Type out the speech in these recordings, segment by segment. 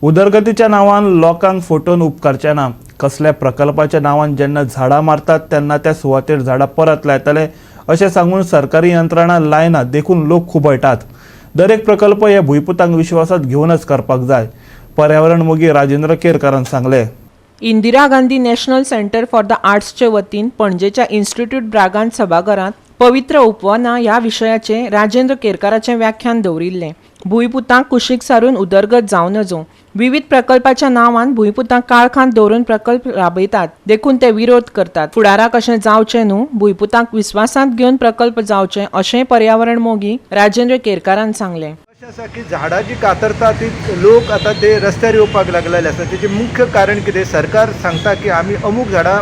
उदरगतीच्या नावान लोकांक फटोवन उपकारचे ना। कसल्या प्रकल्पाच्या नावान जेन्ना झाडां मारतात तेन्ना त्या सुवातेर झाडां परत लायतले अशें सांगून सरकारी यंत्रणा लायनात देखून लोक खुबळटात। दरेक प्रकल्प हे भुंयपुतांक विश्वासात घेवनच करपाक जाय। पर्यावरण मोगी राजेंद्र केरकारान सांगले। Indira Gandhi national centre for the आर्ट्सचे वतीन पणजेच्या इन्स्टिट्यूट ब्रागांत सभाघरांत पवित्र उपवनां ह्या विशयाचेर राजेंद्र केरकाराचें व्याख्यान दवरिल्लें। भुंयपुतांक कुशीक सारून उदरगत जावं नजो। विविध प्रकल्पाच्या नांवान भुंयपुतांक काळखांत दवरून प्रकल्प राबयतात देखून ते विरोध करतात। फुडाराक अशें जावचें न्हू, भुंयपुतांक विस्वासांत घेवन प्रकल्प जावचे अशें पर्यावरण मोगी राजेंद्र केरकारान सांगलें। असा की झाडां जी कातरता ती लोक आता ते रस्त्यार येवपाक लागलेले आसा। तेजें मुख्य कारण कितें, सरकार सांगता की आमी अमूक झाडां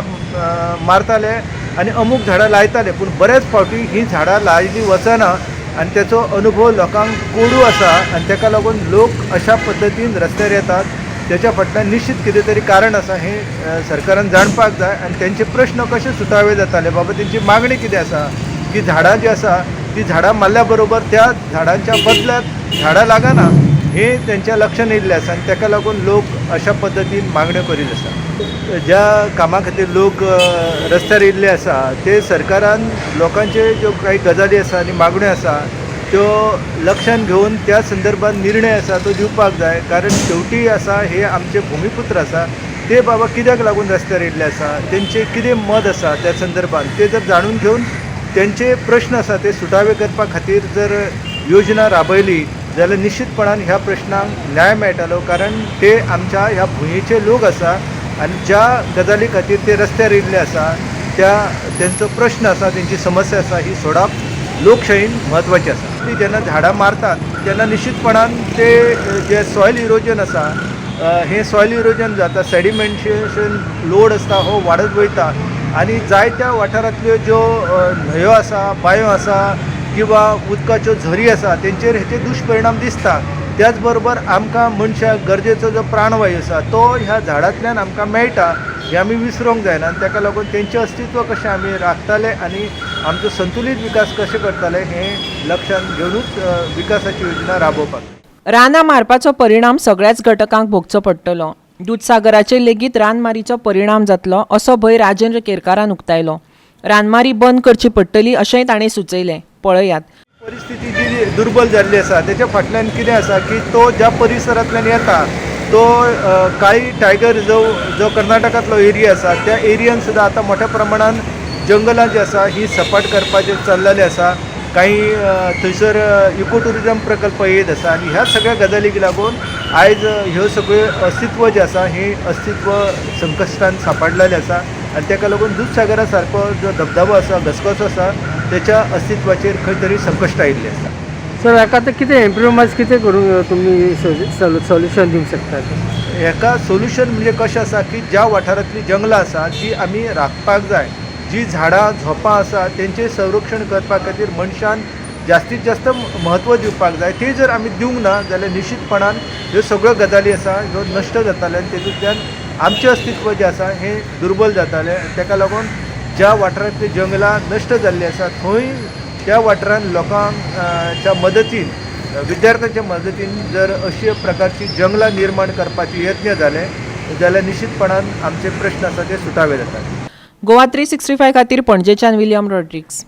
मारताले आनी अमूक झाडां लायताले, पूण बरेच फावटी ही झाडां लायली वचना आनी तेचो अनुभव लोकांक कोडू आसा आनी तेका लागून लोक अशा पद्दतीन रस्त्यार येतात। तेच्या फाटल्यान निश्चित कितें तरी कारण आसा हें सरकारान जाणपाक जाय आनी तेंचे प्रश्न कशे सुटावे जाताले, बाबा तेंची मागणी कितें आसा की झाडां जी आसा ती झाडां मारल्या बरोबर त्या झाडांच्या बदल्यात झाडां लागना हे त्यांच्या लक्षात येयल्लें आसा आनी तेका लागून लोक अशा पद्दतीन मागण्यो करीत आसा। ज्या कामा खातीर लोक रस्त्यार येयल्ले आसा ते सरकारान लोकांचे ज्यो काही गजाली आसा आनी मागण्यो आसा त्यो लक्षात घेवन त्या संदर्भात निर्णय आसा तो दिवपाक जाय। कारण शेवटी आसा हे आमचे भुमिपुत्र आसा, ते बाबा कित्याक लागून रस्त्यार येयल्ले आसा, तेंचे कितें मत आसा त्या संदर्भात ते जर जाणून घेवन त्यांचे प्रश्न आसा ते सुटावे करपा खातीर जर योजना राबयली जाल्यार निश्चितपणान ह्या प्रश्नांक न्याय मेळटलो। कारण ते आमच्या ह्या भुंयेचे लोक आसा आनी ज्या गजाली खातीर ते रस्त्यार येयल्ले आसा त्यांचो प्रश्न आसा, तेंची समस्या आसा ही सोडप लोकशायेन म्हत्वाची आसा। ती जेन्ना झाडां मारतात तेन्ना निश्चितपणान ते जे सॉयल इरोजन आसा हे सॉयल इरोजन जाता, सेडिमेंटेशन लोड आसता हो वाडत वयता आनी जायत्या वाठारांतल्यो ज्यो न्हंयो आसा, बांयो आसा किंवा उदकाच्यो झरी आसा तेंचेर हेचे दुश्परिणाम दिसता। त्याच बरोबर आमकां मनशाक गरजेचो जो प्राणवायू आसा तो ह्या झाडांतल्यान आमकां मेळटा हे आमी विसरूंक जायना आनी तेका लागून तेंचें अस्तित्व कशें आमी राखताले आनी आमचो संतुलीत विकास कशें करताले हें लक्षांत घेवनूच विकासाची योजना राबोवपाक। रानां मारपाचो परिणाम सगळ्याच घटकांक भोगचो पडटलो। दूधसागराचेर लेगीत रानमारीचो परिणाम जातलो असो भंय राजेंद्र केरकारान उक्तायलो। रानमारी बंद करची पडटली अशेंय ताणें सुचयलें। पळयात। परिस्थिती जी दुर्बल जाल्ली आसा तेच्या फाटल्यान कितें आसा की तो ज्या परिसरांतल्यान येता तो काळी टायगर रिजर्व जो कर्नाटकांतलो एरिया आसा त्या एरियान सुद्दां आतां मोठ्या प्रमाणान जंगलां जी आसा ही सपाट करपाचें चल्लेलें आसा। काही थंयसर इको टुरिजम प्रकल्प येत आसा आनी ह्या सगळ्या गजालीक लागून आयज ह्यो सगळ्यो अस्तित्व जें आसा हें अस्तित्व संकश्टान सांपडलेलें आसा आनी तेका लागून दूधसागरा सारको जो धबधबो आसा, घसघसो आसा तेच्या अस्तित्वाचेर खंय तरी संकश्ट आयिल्लें आसा। सर हाका आतां कितें इम्प्रुवमेंट्स कितें करूंक तुमी सोल्युशन दिवंक शकतात? हेका सोल्युशन म्हणजे कशें आसा की ज्या वाठारांतलीं जंगलां आसा जी आमी राखपाक जाय, जी झाडां झोपां आसा तेंचें संरक्षण करपा खातीर मनशान जास्तीत जास्त म्हत्व दिवपाक जाय। ते जर आमी दिवंक ना जाल्यार निश्चितपणान ह्यो सगळ्यो गजाली आसा ह्यो नश्ट जाताले आनी तेतूंतल्यान आमचें अस्तित्व जें आसा हें दुर्बल जातालें। तेका लागून ज्या वाठारांतलीं जंगलां नश्ट जाल्लीं आसा थंय त्या वाठारांत लोकांच्या मदतीन, विद्यार्थ्यांच्या मदतीन जर अशे प्रकारची जंगलां निर्माण करपाचे यत्न जाले जाल्यार निश्चितपणान आमचे प्रश्न आसा ते सुटावे जातात। गोवा 365 खातीर पणजेच्यान विलियम रॉड्रिग्स।